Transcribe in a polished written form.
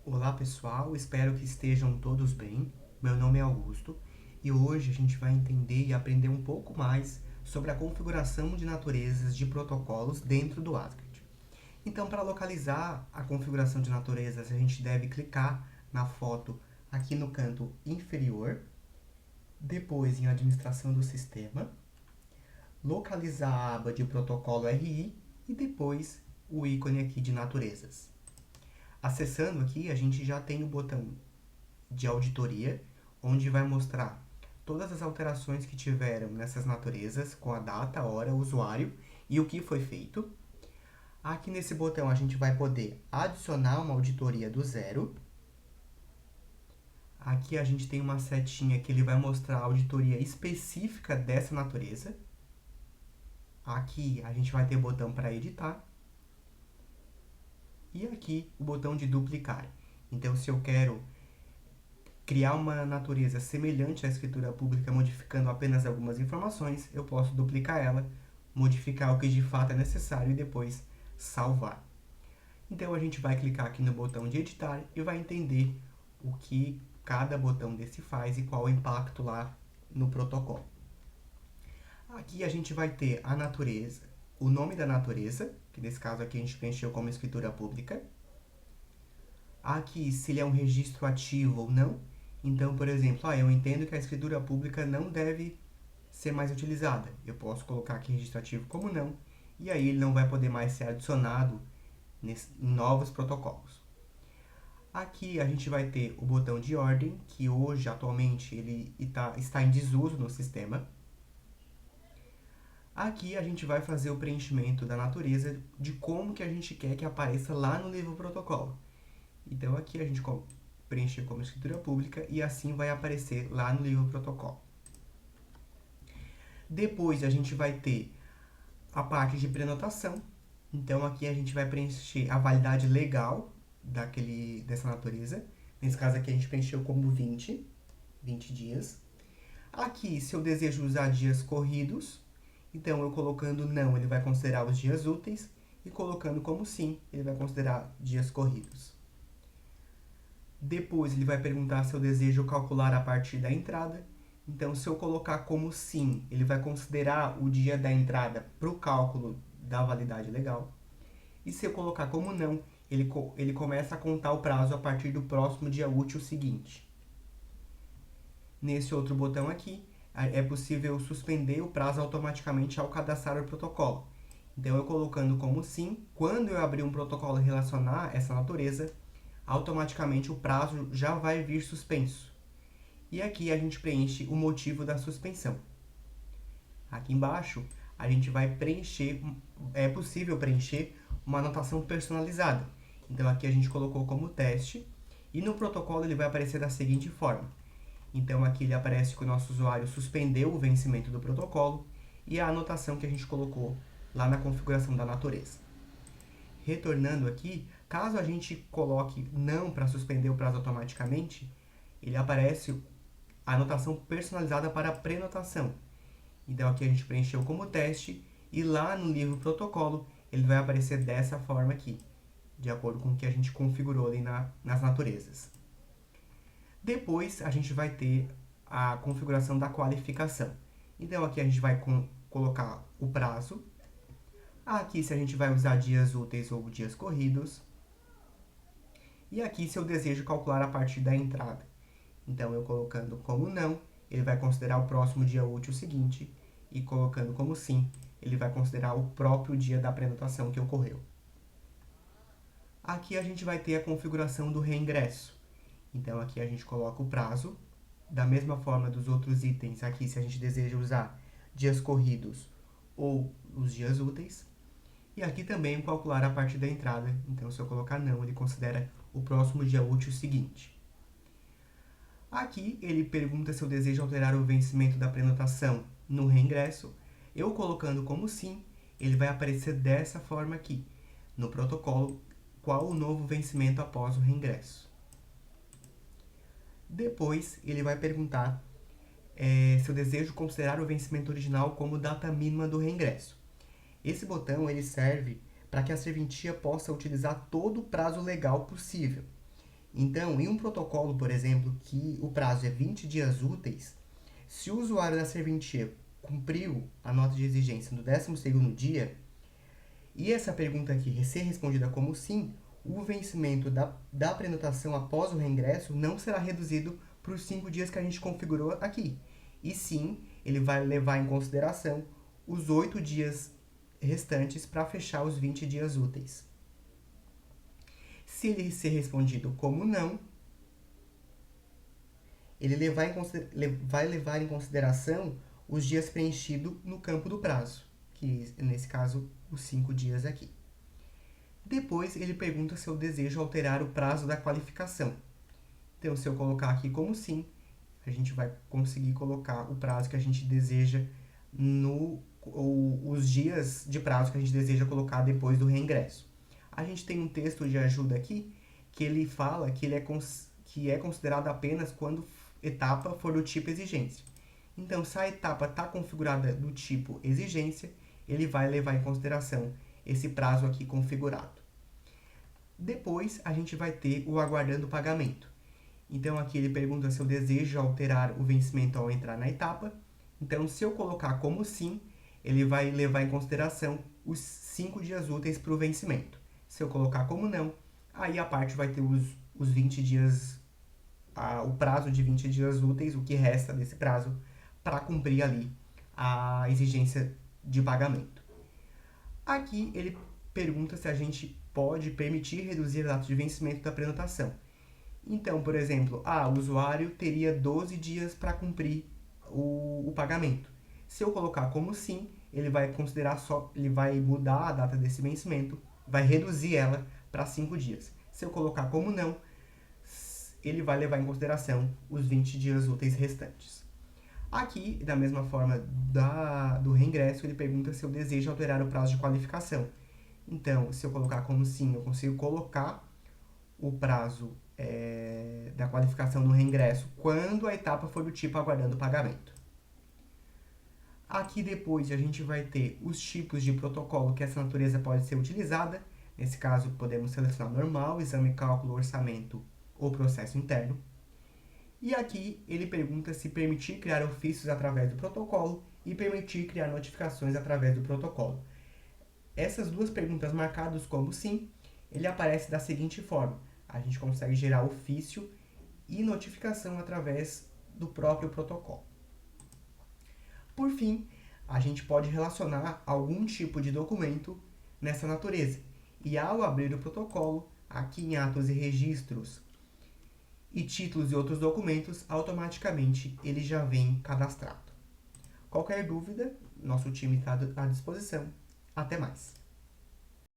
Olá pessoal, espero que estejam todos bem. Meu nome é Augusto e hoje a gente vai entender e aprender um pouco mais sobre a configuração de naturezas de protocolos dentro do ASCII. Então, para localizar a configuração de naturezas, a gente deve clicar na foto aqui no canto inferior, depois em Administração do Sistema, localizar a aba de protocolo RI e depois o ícone aqui de naturezas. Acessando aqui, a gente já tem o botão de auditoria, onde vai mostrar todas as alterações que tiveram nessas naturezas, com a data, hora, usuário e o que foi feito. Aqui nesse botão a gente vai poder adicionar uma auditoria do zero. Aqui a gente tem uma setinha que ele vai mostrar a auditoria específica dessa natureza. Aqui a gente vai ter botão para editar. E aqui o botão de duplicar. Então, se eu quero criar uma natureza semelhante à escritura pública, modificando apenas algumas informações, eu posso duplicar ela, modificar o que de fato é necessário e depois salvar. Então, a gente vai clicar aqui no botão de editar e vai entender o que cada botão desse faz e qual o impacto lá no protocolo. Aqui a gente vai ter a natureza, o nome da natureza, que nesse caso aqui a gente preencheu como escritura pública. Aqui, se ele é um registro ativo ou não. Então, por exemplo, eu entendo que a escritura pública não deve ser mais utilizada. Eu posso colocar aqui registro ativo como não, e aí ele não vai poder mais ser adicionado em novos protocolos. Aqui a gente vai ter o botão de ordem, que hoje, atualmente, ele está em desuso no sistema. Aqui a gente vai fazer o preenchimento da natureza de como que a gente quer que apareça lá no livro protocolo. Então aqui a gente preencher como escritura pública e assim vai aparecer lá no livro protocolo. Depois a gente vai ter a parte de prenotação. Então aqui a gente vai preencher a validade legal dessa natureza. Nesse caso aqui a gente preencheu como 20 dias. Aqui, se eu desejo usar dias corridos, então eu colocando não, ele vai considerar os dias úteis, e colocando como sim, ele vai considerar dias corridos. Depois ele vai perguntar se eu desejo calcular a partir da entrada. Então, se eu colocar como sim, ele vai considerar o dia da entrada para o cálculo da validade legal. E se eu colocar como não, ele começa a contar o prazo a partir do próximo dia útil seguinte. Nesse outro botão aqui, é possível suspender o prazo automaticamente ao cadastrar o protocolo. Então, eu colocando como sim, quando eu abrir um protocolo e relacionar essa natureza, automaticamente o prazo já vai vir suspenso. E aqui a gente preenche o motivo da suspensão. Aqui embaixo, a gente vai preencher, é possível preencher uma anotação personalizada. Então aqui a gente colocou como teste, e no protocolo ele vai aparecer da seguinte forma. Então aqui ele aparece que o nosso usuário suspendeu o vencimento do protocolo, e a anotação que a gente colocou lá na configuração da natureza. Retornando aqui, caso a gente coloque não para suspender o prazo automaticamente, ele aparece a anotação personalizada para prenotação. Então aqui a gente preencheu como teste e lá no livro protocolo ele vai aparecer dessa forma aqui, de acordo com o que a gente configurou ali nas naturezas. Depois a gente vai ter a configuração da qualificação. Então aqui a gente vai colocar o prazo. Aqui se a gente vai usar dias úteis ou dias corridos. E aqui se eu desejo calcular a partir da entrada. Então eu colocando como não, ele vai considerar o próximo dia útil seguinte. E colocando como sim, ele vai considerar o próprio dia da prenotação que ocorreu. Aqui a gente vai ter a configuração do reingresso. Então aqui a gente coloca o prazo. Da mesma forma dos outros itens, aqui se a gente deseja usar dias corridos ou os dias úteis. E aqui também calcular a partir da entrada. Então, se eu colocar não, ele considera o próximo dia útil seguinte. Aqui, ele pergunta se eu desejo alterar o vencimento da prenotação no reingresso. Eu colocando como sim, ele vai aparecer dessa forma aqui, no protocolo, qual o novo vencimento após o reingresso. Depois, ele vai perguntar se eu desejo considerar o vencimento original como data mínima do reingresso. Esse botão ele serve para que a serventia possa utilizar todo o prazo legal possível. Então, em um protocolo, por exemplo, que o prazo é 20 dias úteis, se o usuário da serventia cumpriu a nota de exigência no 12º dia, e essa pergunta aqui ser respondida como sim, o vencimento da prenotação após o reingresso não será reduzido para os 5 dias que a gente configurou aqui. E sim, ele vai levar em consideração os 8 dias restantes para fechar os 20 dias úteis. Se ele ser respondido como não, ele vai levar em consideração os dias preenchidos no campo do prazo, que nesse caso os 5 dias aqui. Depois ele pergunta se eu desejo alterar o prazo da qualificação. Então, se eu colocar aqui como sim, a gente vai conseguir colocar o prazo que a gente deseja os dias de prazo que a gente deseja colocar depois do reingresso. A gente tem um texto de ajuda aqui que ele fala que é considerado apenas quando etapa for do tipo exigência. Então, se a etapa está configurada do tipo exigência, ele vai levar em consideração esse prazo aqui configurado. Depois, a gente vai ter o aguardando o pagamento. Então, aqui ele pergunta se eu desejo alterar o vencimento ao entrar na etapa. Então, se eu colocar como sim, ele vai levar em consideração os 5 dias úteis para o vencimento. Se eu colocar como não, aí a parte vai ter os 20 dias, o prazo de 20 dias úteis, o que resta desse prazo, para cumprir ali a exigência de pagamento. Aqui ele pergunta se a gente pode permitir reduzir a data de vencimento da prenotação. Então, por exemplo, o usuário teria 12 dias para cumprir o pagamento. Se eu colocar como sim, ele vai ele vai mudar a data desse vencimento, vai reduzir ela para 5 dias. Se eu colocar como não, ele vai levar em consideração os 20 dias úteis restantes. Aqui, da mesma forma do reingresso, ele pergunta se eu desejo alterar o prazo de qualificação. Então, se eu colocar como sim, eu consigo colocar o prazo da qualificação do reingresso quando a etapa for do tipo aguardando o pagamento. Aqui depois a gente vai ter os tipos de protocolo que essa natureza pode ser utilizada. Nesse caso, podemos selecionar normal, exame, cálculo, orçamento ou processo interno. E aqui ele pergunta se permitir criar ofícios através do protocolo e permitir criar notificações através do protocolo. Essas duas perguntas marcadas como sim, ele aparece da seguinte forma: a gente consegue gerar ofício e notificação através do próprio protocolo. Por fim, a gente pode relacionar algum tipo de documento nessa natureza. E ao abrir o protocolo, aqui em atos e registros e títulos e outros documentos, automaticamente ele já vem cadastrado. Qualquer dúvida, nosso time está à disposição. Até mais!